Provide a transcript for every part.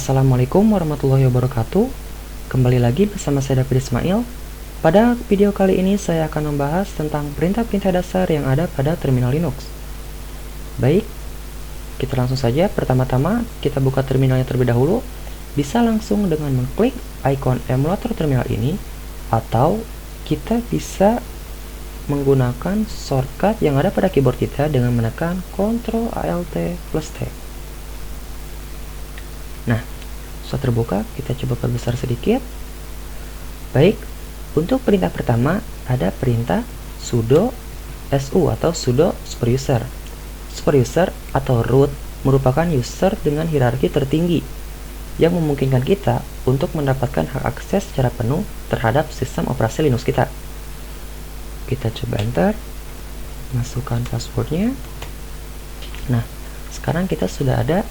Assalamualaikum warahmatullahi wabarakatuh. Kembali lagi bersama saya David Ismail. Pada video kali ini saya akan membahas tentang perintah-perintah dasar yang ada pada terminal Linux. Baik, kita langsung saja. Pertama-tama kita buka terminalnya terlebih dahulu. Bisa langsung dengan mengklik ikon emulator terminal ini, atau kita bisa menggunakan shortcut yang ada pada keyboard kita dengan menekan Ctrl Alt plus T. Nah, setelah terbuka, kita coba perbesar sedikit. Baik, untuk perintah pertama ada perintah sudo su atau sudo superuser. Superuser atau root merupakan user dengan hierarki tertinggi yang memungkinkan kita untuk mendapatkan hak akses secara penuh terhadap sistem operasi Linux kita. Kita coba enter, masukkan passwordnya. Nah, sekarang kita sudah ada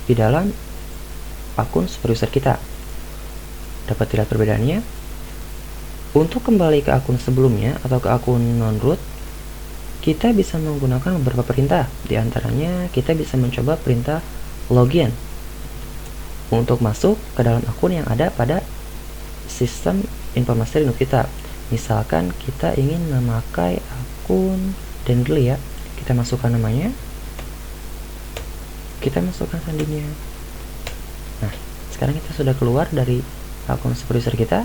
di dalam akun superuser kita. Dapat dilihat perbedaannya. Untuk kembali ke akun sebelumnya atau ke akun non-root, kita bisa menggunakan beberapa perintah. Di antaranya kita bisa mencoba perintah login untuk masuk ke dalam akun yang ada pada sistem informasi Linux kita. Misalkan kita ingin memakai akun Dendly ya, kita masukkan namanya, kita masukkan sandinya. Nah, sekarang kita sudah keluar dari akun superuser kita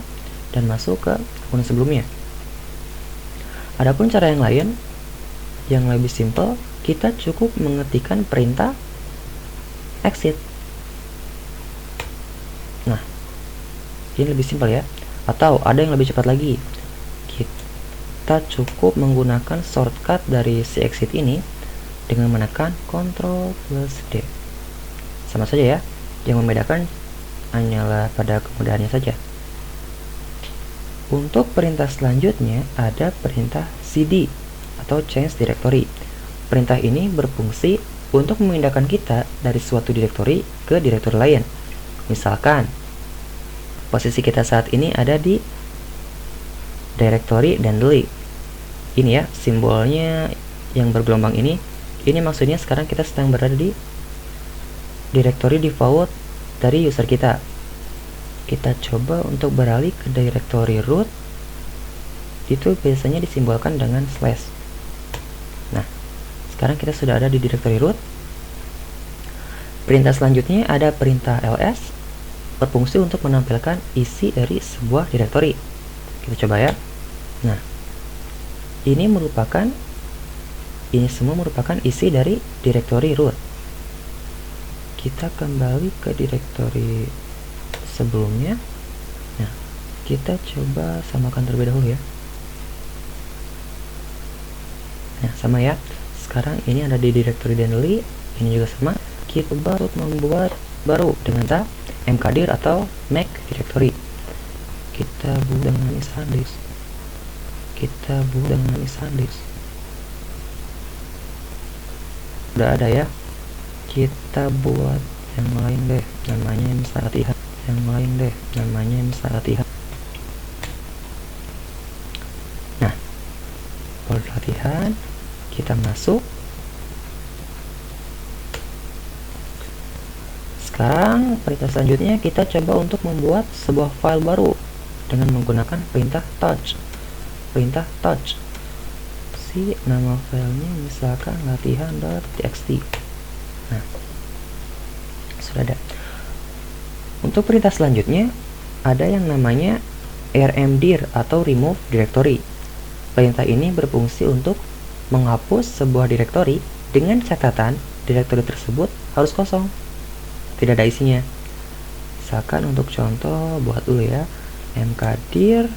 dan masuk ke akun sebelumnya. Adapun cara yang lain yang lebih simple, kita cukup mengetikkan perintah exit. Nah, ini lebih simpel ya. Atau ada yang lebih cepat lagi, kita cukup menggunakan shortcut dari si exit ini dengan menekan Ctrl plus D. Sama saja ya. Yang membedakan hanyalah pada kemudahannya saja. Untuk perintah selanjutnya ada perintah cd atau change directory. Perintah ini berfungsi untuk memindahkan kita dari suatu direktori ke direktori lain. Misalkan posisi kita saat ini ada di direktori Dendly. Ini ya, simbolnya yang bergelombang ini maksudnya sekarang kita sedang berada di direktori default dari user kita. Kita coba untuk beralih ke direktori root. Itu biasanya disimbolkan dengan slash. Nah, sekarang kita sudah ada di direktori root. Perintah selanjutnya ada perintah ls, berfungsi untuk menampilkan isi dari sebuah direktori. Kita coba ya. Nah, ini semua merupakan isi dari direktori root. Kita kembali ke direktori sebelumnya. Nah, kita coba samakan terlebih dahulu ya. Nah, sama ya. Sekarang ini ada di direktori Dendly, ini juga sama. Kita coba untuk membuat baru dengan tab mkdir atau make directory. Kita buat dengan isandis. Udah ada ya. Kita buat yang lain deh, namanya misal latihan. Nah, buat latihan, kita masuk. Sekarang perintah selanjutnya kita coba untuk membuat sebuah file baru dengan menggunakan perintah touch. Si nama filenya misalkan latihan.txt. Nah, sudah ada. Untuk perintah selanjutnya ada yang namanya rmdir atau remove directory. Perintah ini berfungsi untuk menghapus sebuah direktori dengan catatan direktori tersebut harus kosong, tidak ada isinya. Misalkan untuk contoh buat dulu ya, mkdir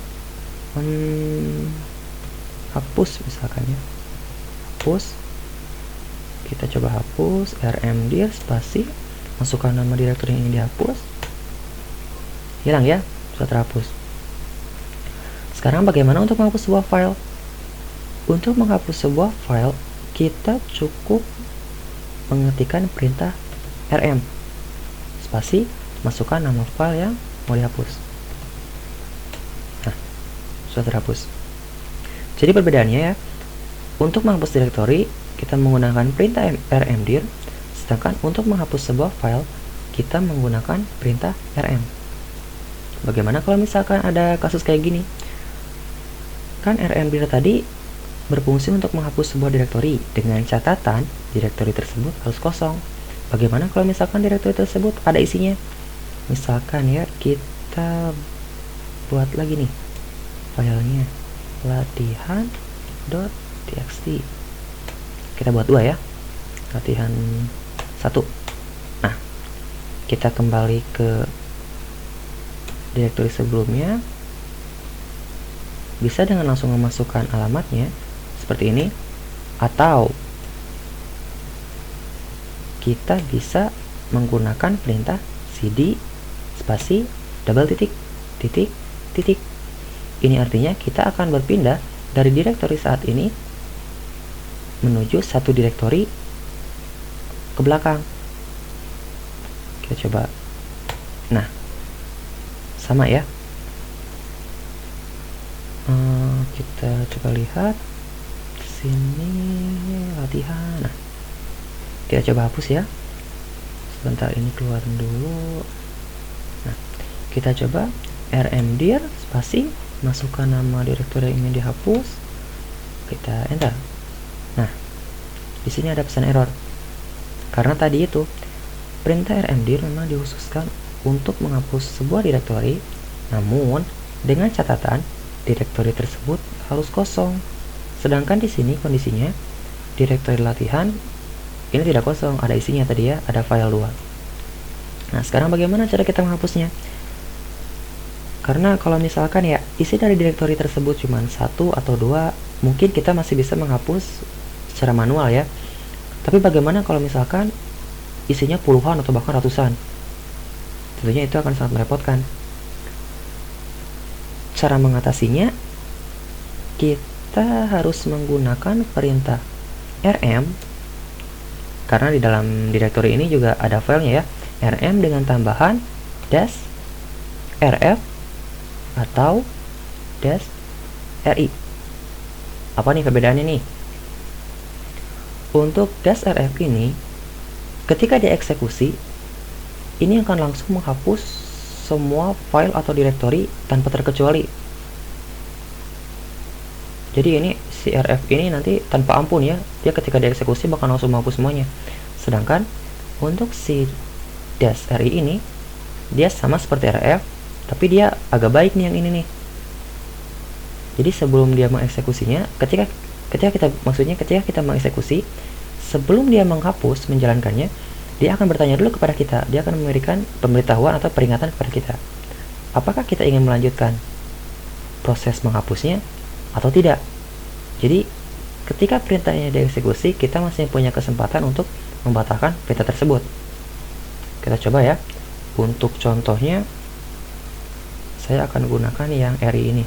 hapus misalkan ya, hapus. Kita coba hapus rmdir spasi, masukkan nama direktori yang ingin dihapus, hilang ya, sudah terhapus. Sekarang bagaimana untuk menghapus sebuah file? Untuk menghapus sebuah file, kita cukup mengetikkan perintah rm spasi, masukkan nama file yang mau dihapus. Nah, sudah terhapus. Jadi perbedaannya ya, untuk menghapus direktori kita menggunakan perintah rmdir, sedangkan untuk menghapus sebuah file kita menggunakan perintah rm. Bagaimana kalau misalkan ada kasus kayak gini? Kan rmdir tadi berfungsi untuk menghapus sebuah direktori dengan catatan direktori tersebut harus kosong. Bagaimana kalau misalkan direktori tersebut ada isinya? Misalkan ya, kita buat lagi nih filenya latihan.txt. Kita buat dua ya, latihan 1. Nah, kita kembali ke direktori sebelumnya, bisa dengan langsung memasukkan alamatnya seperti ini, atau kita bisa menggunakan perintah cd spasi double titik titik titik. Ini artinya kita akan berpindah dari direktori saat ini menuju satu direktori ke belakang. Kita coba. Nah, sama ya. Kita coba lihat sini latihan. Nah, kita coba hapus ya. Sebentar, ini keluar dulu. Nah, kita coba rmdir spasi masukkan nama direktori yang ingin dihapus. Kita enter. Nah, di sini ada pesan error. Karena tadi itu perintah rmdir memang dikhususkan untuk menghapus sebuah direktori, namun dengan catatan direktori tersebut harus kosong. Sedangkan di sini kondisinya direktori latihan ini tidak kosong, ada isinya tadi ya, ada file 2. Nah, sekarang bagaimana cara kita menghapusnya? Karena kalau misalkan ya isi dari direktori tersebut cuma 1 atau 2, mungkin kita masih bisa menghapus secara manual ya. Tapi bagaimana kalau misalkan isinya puluhan atau bahkan ratusan? Tentunya itu akan sangat merepotkan. Cara mengatasinya, kita harus menggunakan perintah rm, karena di dalam direktori ini juga ada filenya ya, rm dengan tambahan dash rf atau dash ri. Apa nih perbedaannya nih? Untuk dash rf ini, ketika dieksekusi, ini akan langsung menghapus semua file atau direktori tanpa terkecuali. Jadi ini si rf ini nanti tanpa ampun ya, dia ketika dieksekusi bakal langsung menghapus semuanya. Sedangkan untuk si dash ri ini, dia sama seperti rf, tapi dia agak baik nih yang ini nih. Jadi sebelum dia mengeksekusinya, ketika kita mengeksekusi, sebelum dia menghapus menjalankannya, dia akan bertanya dulu kepada kita. Dia akan memberikan pemberitahuan atau peringatan kepada kita. Apakah kita ingin melanjutkan proses menghapusnya atau tidak? Jadi ketika perintahnya dieksekusi, kita masih punya kesempatan untuk membatalkan perintah tersebut. Kita coba ya. Untuk contohnya, saya akan gunakan yang ri ini.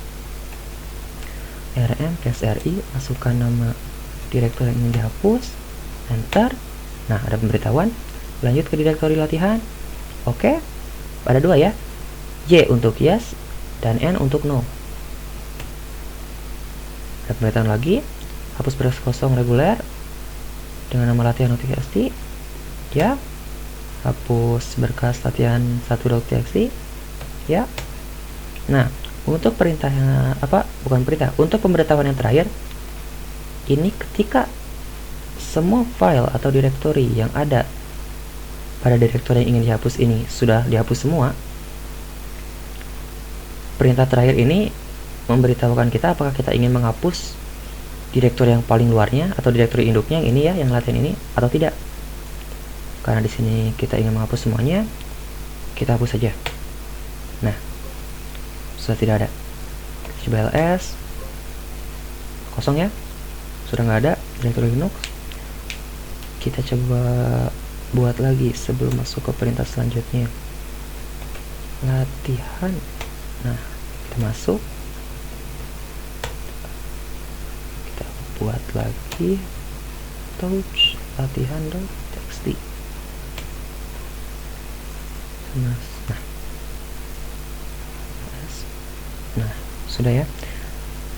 rm-ri, masukkan nama direktori yang ingin dihapus, enter. Nah, ada pemberitahuan, lanjut ke direktori latihan. Oke, ada 2 ya, Y untuk yes dan N untuk no. Ada pemberitahuan lagi, hapus berkas kosong reguler dengan nama latihan.txt ya, hapus berkas latihan 1.txt ya. Nah, untuk perintahnya untuk pemberitahuan yang terakhir, ini ketika semua file atau direktori yang ada pada direktori yang ingin dihapus ini sudah dihapus semua, perintah terakhir ini memberitahukan kita apakah kita ingin menghapus direktori yang paling luarnya atau direktori induknya yang ini ya, yang latihan ini, atau tidak. Karena di sini kita ingin menghapus semuanya, kita hapus saja. Nah, sudah tidak ada. Coba ls, kosong ya, sudah nggak ada direktori Linux. Kita coba buat lagi sebelum masuk ke perintah selanjutnya, latihan. Nah, kita masuk, kita buat lagi touch latihan.txt. Nah, sudah ya.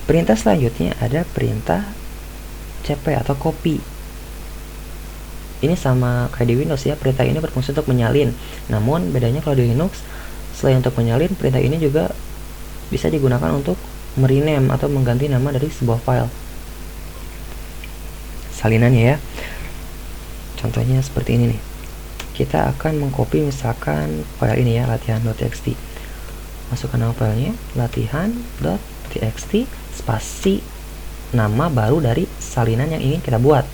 Perintah selanjutnya ada perintah cp atau copy. Ini sama kayak di Windows ya, perintah ini berfungsi untuk menyalin. Namun bedanya kalau di Linux, selain untuk menyalin, perintah ini juga bisa digunakan untuk merename atau mengganti nama dari sebuah file. Salinannya ya. Contohnya seperti ini nih. Kita akan mengcopy misalkan file ini ya, latihan.txt. Masukkan nama filenya, latihan.txt, spasi nama baru dari salinan yang ingin kita buat.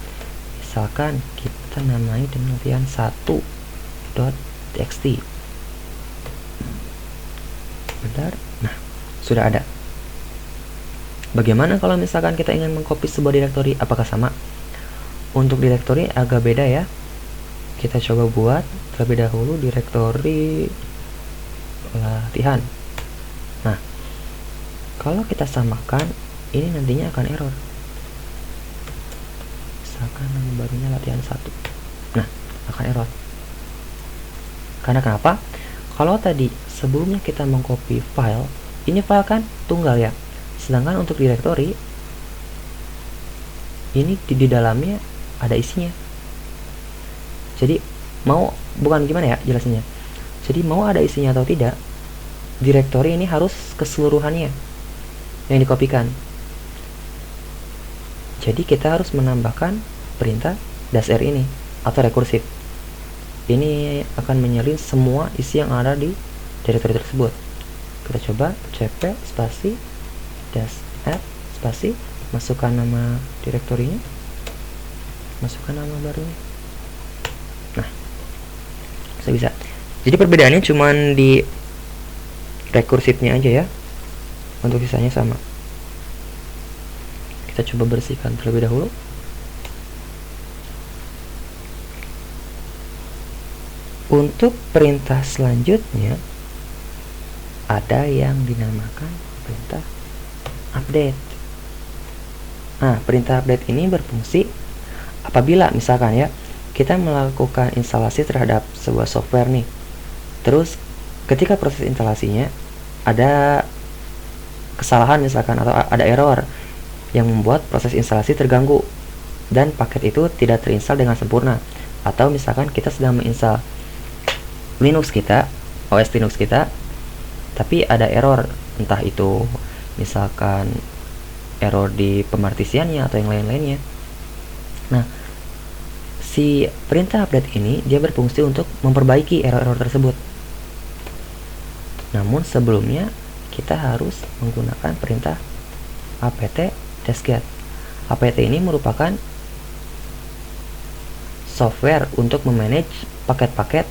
Misalkan kita namai dengan latihan1.txt. Bentar. Nah, sudah ada. Bagaimana kalau misalkan kita ingin mengcopy sebuah direktori? Apakah sama? Untuk direktori agak beda ya. Kita coba buat terlebih dahulu direktori latihan. Nah, kalau kita samakan, ini nantinya akan error. Misalkan nama barunya latihan1. Nah, akan error. Karena kenapa? Kalau tadi sebelumnya kita mengcopy file, ini file kan tunggal ya. Sedangkan untuk direktori ini di dalamnya ada isinya. Jadi bukan gimana ya jelasinnya. Jadi mau ada isinya atau tidak, direktori ini harus keseluruhannya yang dikopikan. Jadi kita harus menambahkan perintah -r ini atau rekursif. Ini akan menyalin semua isi yang ada di direktori tersebut. Kita coba cp spasi -r spasi, masukkan nama direktorinya, masukkan nama barunya. Nah, bisa. Jadi perbedaannya cuman di rekursifnya aja ya. Untuk sisanya sama. Kita coba bersihkan terlebih dahulu. Untuk perintah selanjutnya ada yang dinamakan perintah update. Nah, perintah update ini berfungsi apabila misalkan ya kita melakukan instalasi terhadap sebuah software nih. Terus ketika proses instalasinya ada kesalahan misalkan atau ada error yang membuat proses instalasi terganggu dan paket itu tidak terinstall dengan sempurna. Atau misalkan kita sedang menginstal Linux kita, OS Linux kita, tapi ada error, entah itu misalkan error di pemartisiannya atau yang lain-lainnya. Nah, si perintah update ini dia berfungsi untuk memperbaiki error-error tersebut. Namun sebelumnya kita harus menggunakan perintah apt-get. apt ini merupakan software untuk memanage paket-paket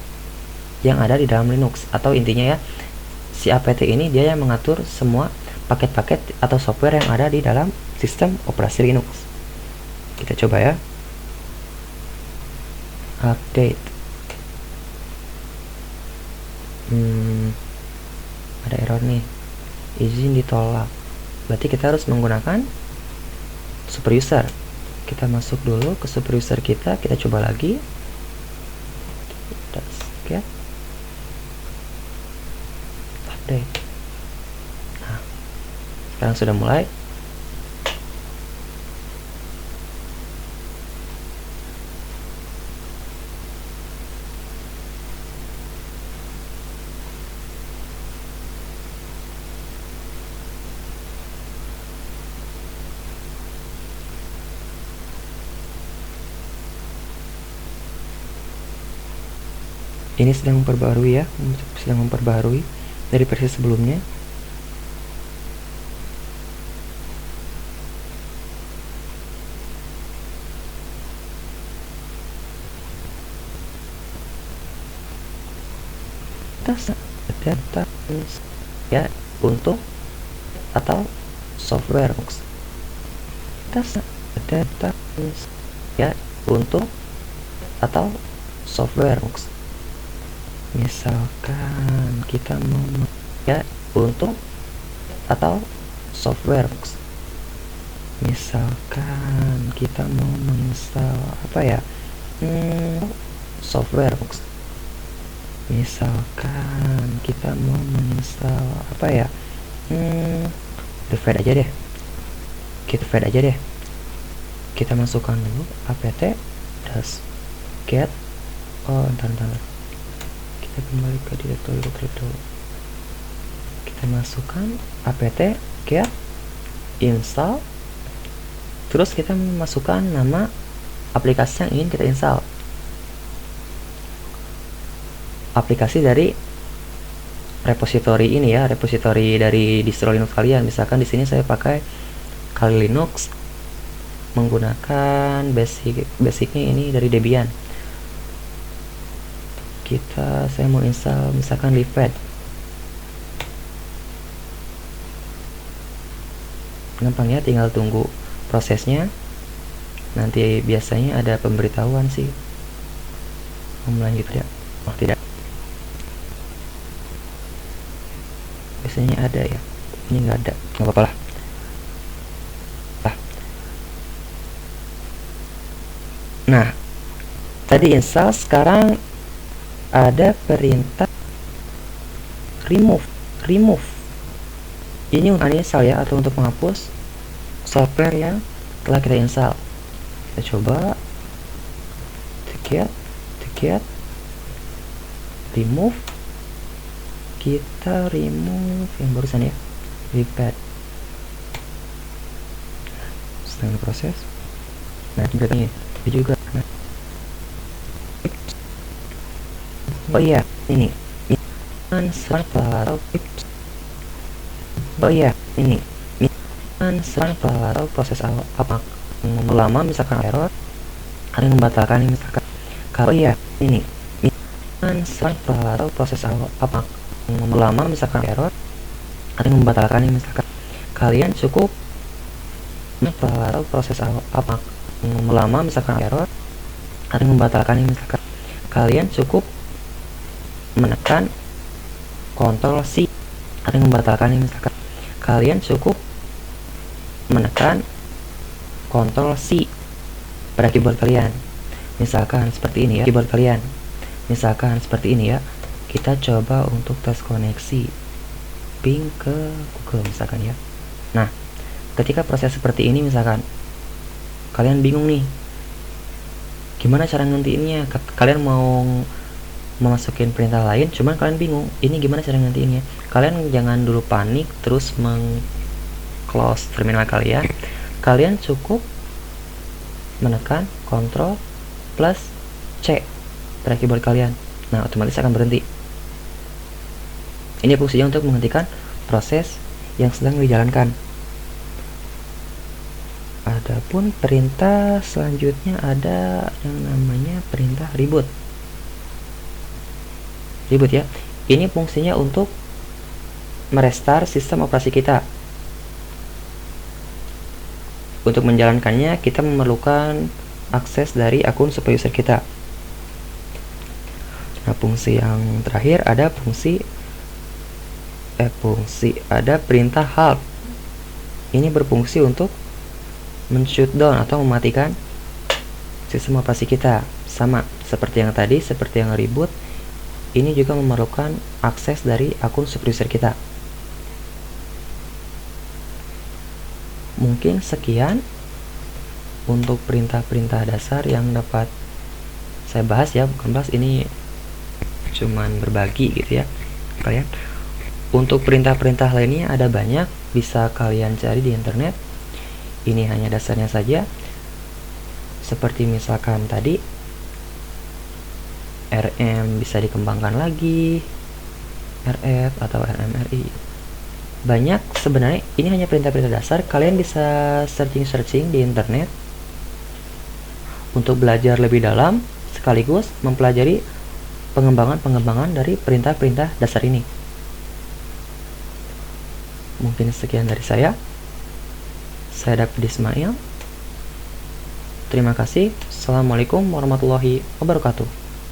yang ada di dalam Linux, atau intinya ya, si apt ini dia yang mengatur semua paket-paket atau software yang ada di dalam sistem operasi Linux. Kita coba ya. Update. Ada error nih. Izin ditolak. Berarti kita harus menggunakan super user. Kita masuk dulu ke super user kita coba lagi. Oke. Update. Nah, sekarang sudah mulai. Ini sedang memperbarui ya, sedang memperbarui dari versi sebelumnya. Data ya untuk atau software box. Data ya untuk atau software box. Misalkan kita mau ya untuk atau software box. Misalkan kita mau menginstal apa ya, software box. Misalkan kita mau menginstal apa ya, file aja deh. Kita file aja deh. Kita masukkan dulu apt-get get entar. Kita kembali ke direktori dulu. Kita masukkan apt get install, terus kita masukkan nama aplikasi yang ingin kita install. Aplikasi dari repository ini ya, repository dari distro Linux kalian. Misalkan di sini saya pakai Kali Linux menggunakan basicnya ini dari Debian. Saya mau install misalkan Livead. Gampang ya, tinggal tunggu prosesnya. Nanti biasanya ada pemberitahuan sih mau lanjut ya. Oh tidak, biasanya ada ya, ini nggak ada, nggak apa-apa lah. Nah, tadi install, sekarang ada perintah remove. Ini untuk uninstall ya, atau untuk menghapus software yang telah kita install. Kita coba get remove. Kita remove yang barusan ya, Livead. Sedang proses. Nah, ini juga. Oh iya, ini atau proses apa lama, misalkan error, ada yang membatalkan ini misalkan. Kalau iya, ini atau proses apa lama, misalkan error, ada yang membatalkan ini misalkan. Kalian cukup atau proses apa lama, misalkan error, ada yang membatalkan ini misalkan. Kalian cukup menekan Ctrl C, ada yang membatalkan ini misalkan. Kalian cukup menekan Ctrl C pada keyboard kalian, misalkan seperti ini ya, keyboard kalian misalkan seperti ini ya. Kita coba untuk tes koneksi ping ke Google misalkan ya. Nah, ketika proses seperti ini misalkan kalian bingung nih gimana cara ngantiinnya, kalian mau memasukin perintah lain cuman kalian bingung ini gimana cara ngantiinnya, kalian jangan dulu panik terus close terminal kalian. Kalian cukup menekan Ctrl plus C pada keyboard kalian. Nah, otomatis akan berhenti. Ini fungsinya untuk menghentikan proses yang sedang dijalankan. Adapun perintah selanjutnya ada yang namanya perintah reboot ya. Ini fungsinya untuk merestart sistem operasi kita. Untuk menjalankannya kita memerlukan akses dari akun super user kita. Nah, fungsi yang terakhir ada ada perintah halt. Ini berfungsi untuk men-shutdown atau mematikan sistem operasi kita. Sama seperti yang tadi, seperti yang reboot, ini juga memerlukan akses dari akun super user kita. Mungkin sekian untuk perintah-perintah dasar yang dapat saya bahas ya, bukan bahas, ini cuman berbagi gitu ya kalian. Untuk perintah-perintah lainnya ada banyak, bisa kalian cari di internet. Ini hanya dasarnya saja, seperti misalkan tadi RM bisa dikembangkan lagi, RF atau RMRI. Banyak sebenarnya, ini hanya perintah-perintah dasar. Kalian bisa searching di internet untuk belajar lebih dalam sekaligus mempelajari pengembangan dari perintah-perintah dasar ini. Mungkin sekian dari saya. Saya David Ismail. Terima kasih. Assalamualaikum warahmatullahi wabarakatuh.